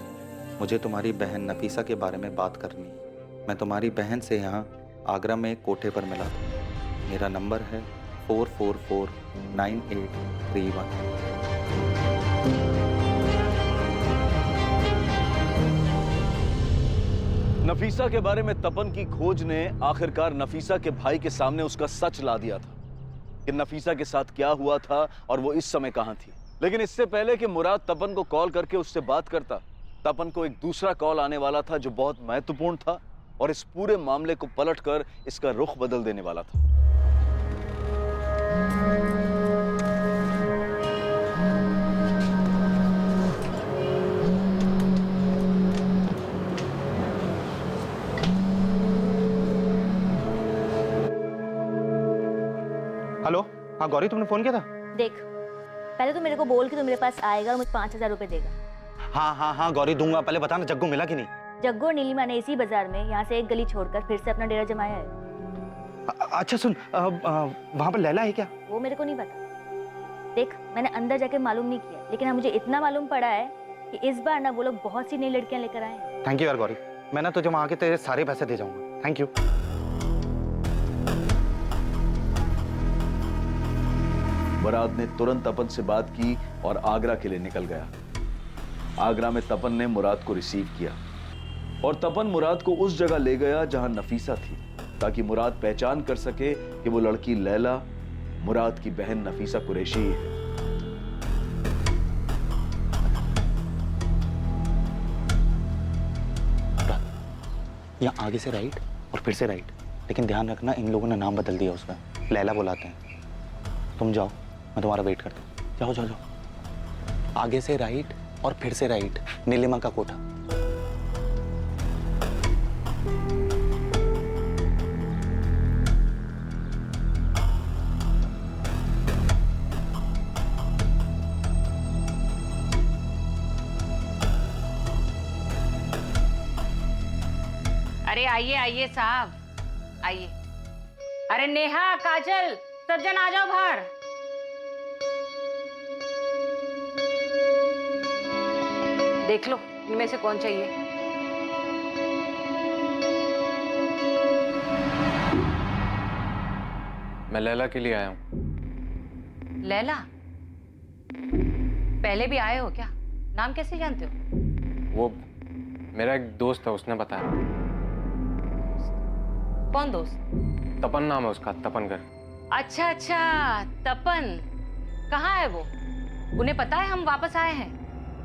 मुझे तुम्हारी बहन नफीसा के बारे में बात करनी है। मैं तुम्हारी बहन से यहाँ आगरा में एक कोठे पर मिला था। मेरा नंबर है 4449831। नफीसा के बारे में तपन की खोज ने आखिरकार नफीसा के भाई के सामने उसका सच ला दिया था कि नफीसा के साथ क्या हुआ था और वो इस समय कहां थी। लेकिन इससे पहले कि मुराद तपन को कॉल करके उससे बात करता, तपन को एक दूसरा कॉल आने वाला था जो बहुत महत्वपूर्ण था और इस पूरे मामले को पलटकर इसका रुख बदल देने वाला था। हेलो, हाँ गौरी, तुमने फोन किया था? देख, पहले तो मेरे को बोल कि तू मेरे पास आएगा और मुझे 5,000 रुपए देगा। हाँ गौरी, दूंगा। पहले बताना जग्गू मिला कि नहीं? जग्गू और नीलिमा ने इसी बाजार में यहाँ से एक गली छोड़कर फिर से अपना डेरा जमाया है। अच्छा सुन, वहाँ पर लैला है क्या? वो मेरे को नहीं पता। देख, मैंने अंदर जाके मालूम नहीं किया, लेकिन हाँ मुझे इतना मालूम पड़ा है कि इस बार ना वो लोग बहुत सी नई लड़कियां लेकर आए हैं। थैंक यू यार गौरी, मैं ना तुझे वहाँ आके तेरे सारे पैसे दे जाऊंगा। Thank you. मुराद ने तुरंत तपन से बात की और आगरा के लिए निकल गया। आगरा में तपन ने मुराद को रिसीव किया और तपन मुराद को उस जगह ले गया जहां नफीसा थी, ताकि मुराद पहचान कर सके कि वो लड़की लैला मुराद की बहन नफीसा कुरैशी है। यहाँ आगे से राइट और फिर से राइट, लेकिन ध्यान रखना इन लोगों ने नाम बदल दिया उसका, लैला बुलाते हैं। तुम जाओ, मैं तुम्हारा वेट करता हूँ। जाओ जाओ जाओ। आगे से राइट और फिर से राइट, नीलिमा का कोठा। अरे आइए आइए साहब, आइए। अरे नेहा, काजल, सब जन आ जाओ बाहर। देख लो इनमें से कौन चाहिए। मैं लैला के लिए आया हूँ। लैला? पहले भी आए हो क्या? नाम कैसे जानते हो? वो मेरा एक दोस्त है, उसने बताया। कौन दोस्त? तपन नाम है उसका, तपनगर। अच्छा अच्छा, तपन। कहाँ है वो? उन्हें पता है हम वापस आए हैं?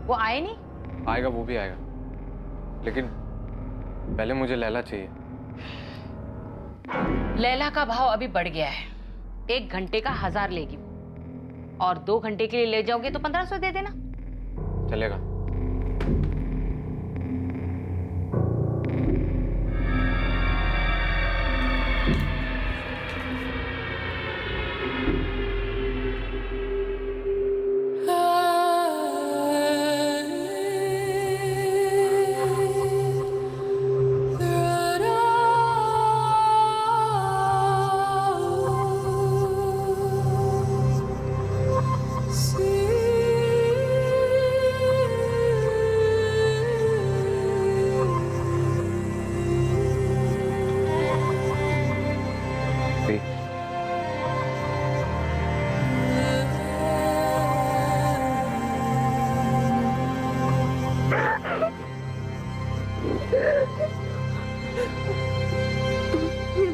वो आए नहीं? आएगा, वो भी आएगा, लेकिन पहले मुझे लैला चाहिए। लैला का भाव अभी बढ़ गया है। 1 घंटे का 1000 लेगी और 2 घंटे के लिए ले जाओगे तो 1500 दे देना। चलेगा।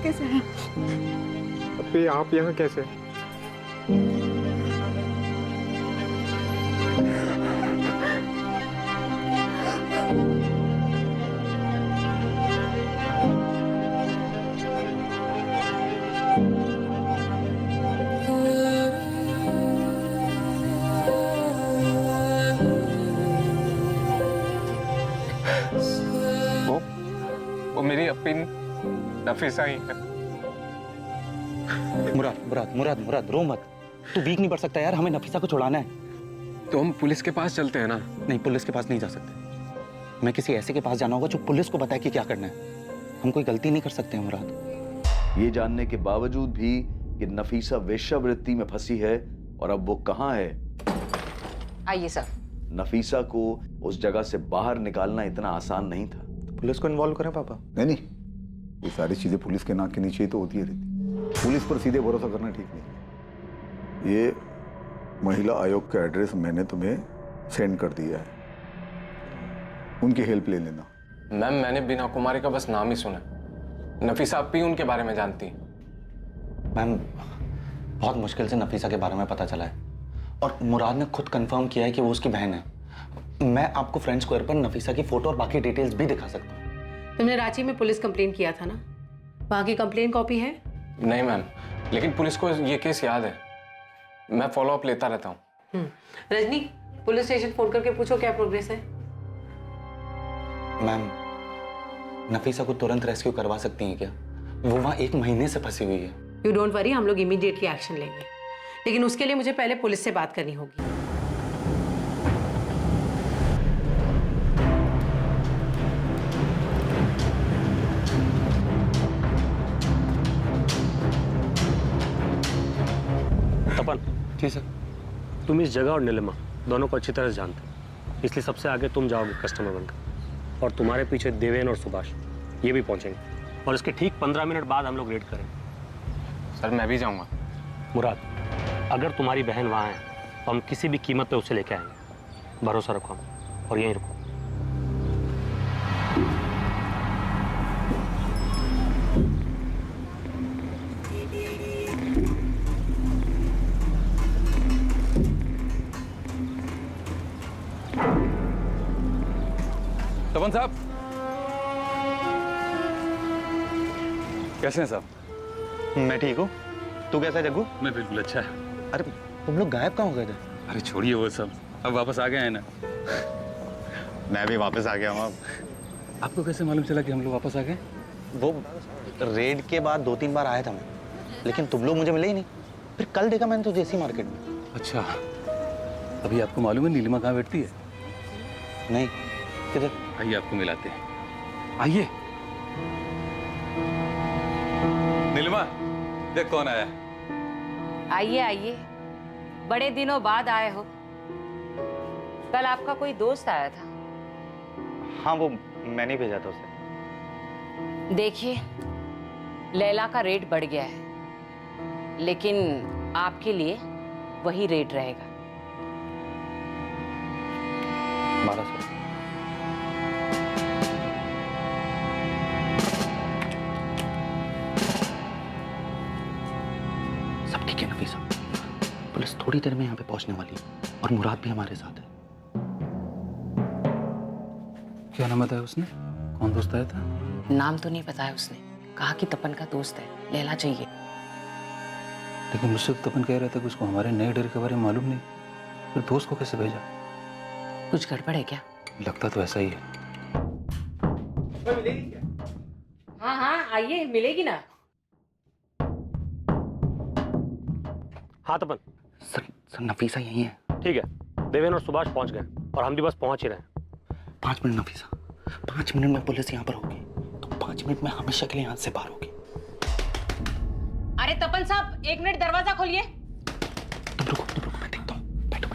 कैसे हैं? अभी आप यहाँ कैसे? वो मेरी अपनी नफीसा ही है। मुराद मुराद मुराद मुराद, रो मत। तू वीक नहीं पड़ सकता यार, हमें नफीसा को छुड़ाना है। तो हम पुलिस के पास चलते हैं ना? नहीं, पुलिस के पास नहीं जा सकते। मैं किसी ऐसे के पास जाना होगा जो पुलिस को बताए कि क्या करना है। हम कोई गलती नहीं कर सकते हैं मुराद। ये जानने के बावजूद भी कि नफीसा वेश्यावृत्ति में फंसी है और अब वो कहाँ है। आइए सर, नफीसा को उस जगह से बाहर निकालना इतना आसान नहीं था। पुलिस को इन्वॉल्व करें पापा? नहीं, ये सारी चीजें पुलिस के नाक के नीचे ही तो होती रहती। पुलिस पर सीधे भरोसा करना ठीक नहीं। ये महिला आयोग का एड्रेस मैंने तुम्हें सेंड कर दिया है, उनकी हेल्प ले लेना। मैम, मैंने बीना कुमारी का बस नाम ही सुना। नफीसा अब भी उनके बारे में जानती है। मैम, बहुत मुश्किल से नफीसा के बारे में पता चला है और मुराद ने खुद कंफर्म किया है कि वो उसकी बहन है। मैं आपको फ्रेंड स्क्वायर पर नफीसा की फोटो और बाकी डिटेल्स भी दिखा सकता हूँ। तुमने रांची में पुलिस कंप्लेन किया था ना, वहाँ की कंप्लेन कॉपी है? नहीं मैम, लेकिन पुलिस को ये केस याद है। मैं फॉलो अप लेता रहता हूँ। रजनी, पुलिस स्टेशन फोन करके पूछो क्या प्रोग्रेस है। मैम, नफीसा को तुरंत रेस्क्यू करवा सकती हैं क्या? वो वहाँ 1 महीने से फंसी हुई है। यू डोंट वरी, हम लोग इमीडिएटली एक्शन लेंगे, लेकिन उसके लिए मुझे पहले पुलिस से बात करनी होगी। तपन। जी सर। तुम इस जगह और नीलिमा दोनों को अच्छी तरह से जानते हो, इसलिए सबसे आगे तुम जाओगे कस्टमर बनकर, और तुम्हारे पीछे देवेन और सुभाष ये भी पहुंचेंगे, और इसके ठीक 15 मिनट बाद हम लोग रेड करेंगे। सर, मैं भी जाऊंगा। मुराद, अगर तुम्हारी बहन वहाँ है तो हम किसी भी कीमत पे उसे लेके आएंगे। भरोसा रखो हम, और यहीं रुको। तपन साहब, कैसे हैं साहब? मैं ठीक हूँ। तू कैसा है जग्गू? मैं बिल्कुल अच्छा है। अरे तुम लोग गायब कहाँ हो गए थे? अरे छोड़िए वो सब, अब वापस आ गए हैं ना। मैं भी वापस आ गया हूँ अब। आपको कैसे मालूम चला कि हम लोग वापस आ गए? वो रेड के बाद 2-3 बार आया था मैं, लेकिन तुम लोग मुझे मिले ही नहीं। फिर कल देखा मैंने तो जेसी मार्केट में। अच्छा, अभी आपको मालूम है नीलिमा कहाँ बैठती है? नहीं, किधर? आइए आपको मिलाते हैं, आइए। नीलिमा, देख कौन आया। आइए आइए, बड़े दिनों बाद आए हो। कल आपका कोई दोस्त आया था। हाँ, वो मैंने भेजा था उसे। देखिए, लैला का रेट बढ़ गया है, लेकिन आपके लिए वही रेट रहेगा। 1200। सब ठीक है नफीसा, पुलिस थोड़ी देर में यहाँ पे पहुंचने वाली है और मुराद भी हमारे साथ है। क्या नाम बताया उसने? कौन दोस्त आया था? नाम तो नहीं बताया उसने, कहा कि तपन का दोस्त है, लैला चाहिए। लेकिन मुझसे तपन कह रहा था कि उसको हमारे नए डेरे के बारे में मालूम नहीं, फिर दोस्त को कैसे भेजा? कुछ गड़बड़ है क्या? लगता तो ऐसा ही है। मिलेगी क्या? हाँ हाँ, आइए, मिलेगी ना। हाँ तपन। सर नफीसा यही है। ठीक है, देवेन और सुभाष पहुंच गए और हम भी बस पहुंच ही रहे हैं। 5 मिनट नफीसा, 5 मिनट में पुलिस यहाँ पर होगी, तो 5 मिनट में हमेशा के लिए यहाँ से बाहर होगी। अरे तपन साहब, 1 मिनट दरवाजा खोलिए। तुम रुको, मैं देखता हूँ। बैठो।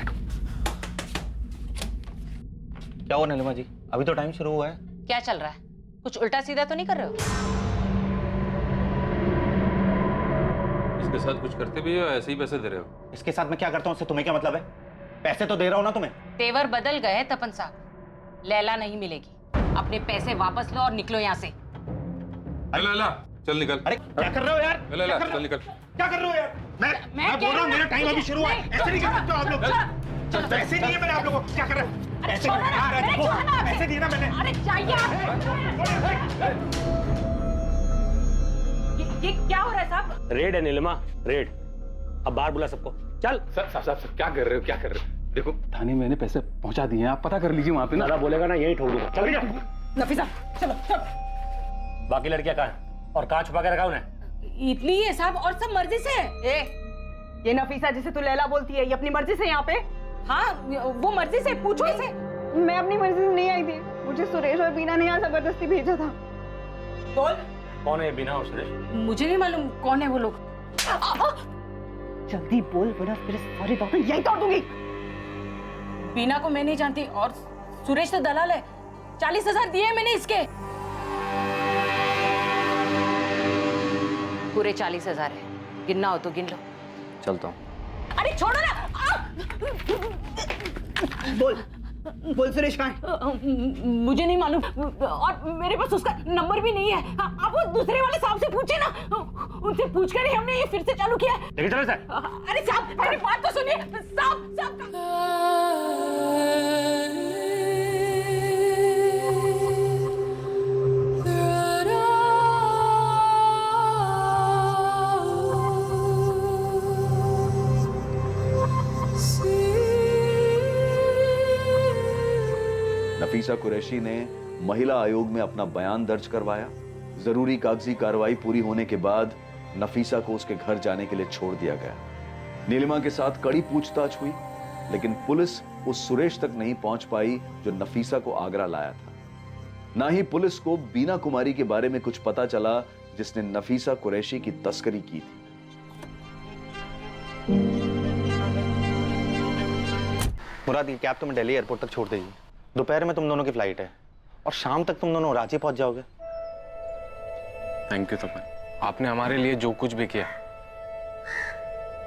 क्या हुआ नीलिमा जी, अभी तो टाइम शुरू हुआ है। क्या चल रहा है? कुछ उल्टा सीधा तो नहीं कर रहे हो? इसके साथ कुछ करते भी हो, ऐसे ही पैसे दे रहे हो? इसके साथ मैं क्या करता हूँ उससे तुम्हें क्या मतलब है? पैसे तो दे रहा हूँ ना तुम्हें। तेवर बदल गए तपन साहब, लैला नहीं मिलेगी। अपने पैसे वापस लो और निकलो यहाँ से। लैला, चल निकल। अरे क्या कर रहे हो यार? लैला, चल निकल। क्या कर रहे हो यार? मैं बोल रहा हूँ, मेरा टाइम अभी शुरू हुआ है। ऐसे नहीं कर सकते हो आप लोग। पैसे दिए मैंने आप लोगों को। क्या कर रहे हो? पैसे पैसे दिए ना मैंने। अरे ये क्या हो रहा है साहब? रेड है नीलिमा, रेड। अब बाहर बुला सबको। चल। साहब, क्या कर रहे हो? क्या कर रहे हो? देखो, थाने में मैंने पैसे पहुंचा दिए हैं, आप पता कर लीजिए वहां पे ना। दादा बोलेगा ना, यही ठोक दूंगा। चल जा। नफीसा, चलो। बाकी लड़कियां कहाँ हैं? और कहाँ छुपा के रखा उन्हें? इतनी है साहब, और सब मर्जी से। ये नफीसा जिसे तू लैला बोलती है, ये अपनी मर्जी से यहाँ पे? हाँ, वो मर्जी से, पूछो इसे। मैं अपनी मर्जी से नहीं आई थी, मुझे सुरेश और बीना ने यहाँ जबरदस्ती भेजा था। बोल, कौन है बीना और सुरेश? मुझे नहीं मालूम कौन है वो लोग। जल्दी बोल, वरना तेरे सारे दांत यहीं तोड़ दूंगी। बीना को मैं नहीं जानती और सुरेश तो दलाल है। 40,000 दिए मैंने इसके। पूरे 40,000 है, गिनना हो तो गिन लो। चलता हूँ। अरे छोड़ो ना। बोल सुरेश कहाँ है? मुझे नहीं मालूम और मेरे पास उसका नंबर भी नहीं है। आप वो दूसरे वाले साहब से पूछे ना, उनसे पूछकर ही हमने ये फिर से चालू किया। लेकिन चलो सर। अरे साहब मेरी बात तो सुनिए। साहब नफीसा कुरैशी ने महिला आयोग में अपना बयान दर्ज करवाया। जरूरी कागजी कार्रवाई पूरी होने के बाद नफीसा को उसके घर जाने के लिए छोड़ दिया गया। नीलिमा के साथ कड़ी पूछताछ हुई, लेकिन पुलिस उस सुरेश तक नहीं पहुंच पाई जो नफीसा को आगरा लाया था। ना ही पुलिस को बीना कुमारी के बारे में कुछ पता चला जिसने नफीसा कुरैशी की तस्करी की थी। मुराद, ये कैब तुम्हें दिल्ली एयरपोर्ट तक छोड़ देगी। दोपहर में तुम दोनों की फ्लाइट है और शाम तक तुम दोनों रांची पहुंच जाओगे। थैंक यू तपन, आपने हमारे लिए जो कुछ भी किया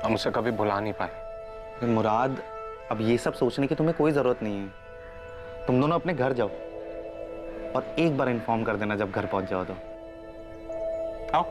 हम उसे कभी भुला नहीं पाए। मुराद, अब ये सब सोचने की तुम्हें कोई जरूरत नहीं है। तुम दोनों अपने घर जाओ और एक बार इन्फॉर्म कर देना जब घर पहुंच जाओ तो। आओ।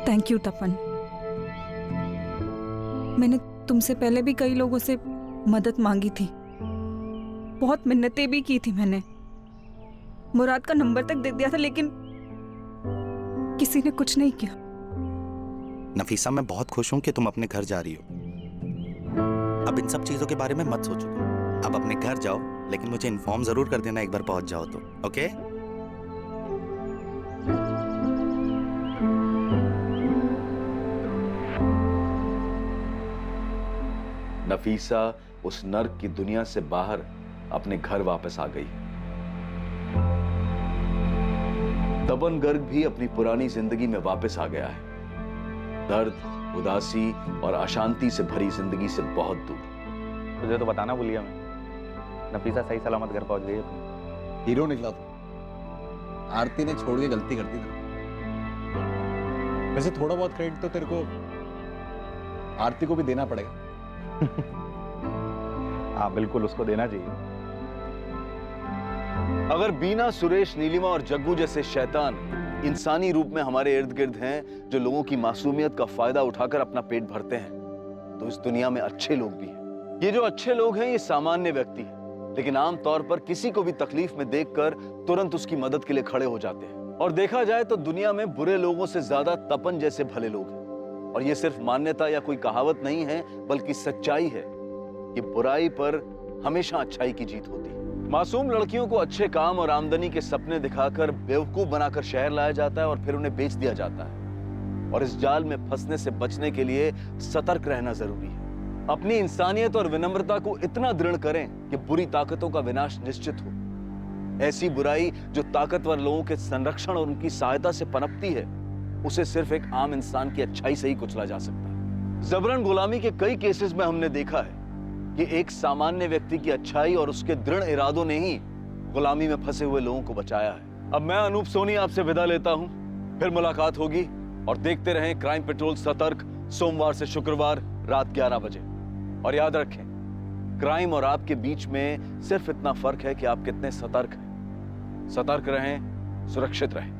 थैंक यू तपन। मैंने तुमसे पहले भी कई लोगों से मदद मांगी थी, बहुत मिन्नतें भी की थी मैंने। मुराद का नंबर तक दे दिया था, लेकिन किसी ने कुछ नहीं किया। नफीसा, मैं बहुत खुश हूं कि तुम अपने घर जा रही हो। अब इन सब चीजों के बारे में मत सोचो। अब अपने घर जाओ, लेकिन मुझे इन्फॉर्म जरूर कर देना एक बार पहुंच जाओ तो। ओके? नफीसा उस नर्क की दुनिया से बाहर अपने घर वापस आ गई। तपन गर्ग भी अपनी पुरानी जिंदगी में वापस आ गया है, दर्द, उदासी और अशांति से भरी जिंदगी से बहुत दूर। तुझे तो बताना भूल गया मैं, नफीसा सही सलामत घर पहुंच गई है। हीरो निकला तू। आरती ने छोड़ के गलती कर दी था। वैसे थोड़ा बहुत क्रेडिट तो तेरे को आरती को भी देना पड़ेगा। हाँ बिल्कुल, उसको देना चाहिए। अगर बीना, सुरेश, नीलिमा और जग्गू जैसे शैतान इंसानी रूप में हमारे इर्द गिर्द हैं जो लोगों की मासूमियत का फायदा उठाकर अपना पेट भरते हैं, तो इस दुनिया में अच्छे लोग भी हैं। ये जो अच्छे लोग हैं ये सामान्य व्यक्ति हैं, लेकिन आमतौर पर किसी को भी तकलीफ में देखकर तुरंत उसकी मदद के लिए खड़े हो जाते हैं। और देखा जाए तो दुनिया में बुरे लोगों से ज्यादा तपन जैसे भले लोग हैं। और ये सिर्फ मान्यता या कोई कहावत नहीं है, बल्कि सच्चाई है कि बुराई पर हमेशा अच्छाई की जीत होती है। मासूम लड़कियों को अच्छे काम और आमदनी के सपने दिखाकर बेवकूफ बनाकर शहर लाया जाता है और फिर उन्हें बेच दिया जाता है। और इस जाल में फंसने से बचने के लिए सतर्क रहना जरूरी है। अपनी इंसानियत और विनम्रता को इतना दृढ़ करें कि बुरी ताकतों का विनाश निश्चित हो। ऐसी बुराई जो ताकतवर लोगों के संरक्षण और उनकी सहायता से पनपती है, उसे सिर्फ एक आम इंसान की अच्छाई से ही कुचला जा सकता है। जबरन गुलामी के कई केसेस में हमने देखा है कि एक सामान्य व्यक्ति की अच्छाई और उसके दृढ़ इरादों ने ही गुलामी में फंसे हुए लोगों को बचाया है। अब मैं अनूप सोनी आपसे विदा लेता हूं, फिर मुलाकात होगी। और देखते रहें क्राइम पेट्रोल सतर्क, सोमवार से शुक्रवार रात 11 बजे। और याद रखें, क्राइम और आपके बीच में सिर्फ इतना फर्क है कि आप कितने सतर्क हैं। सतर्क रहें, सुरक्षित रहें।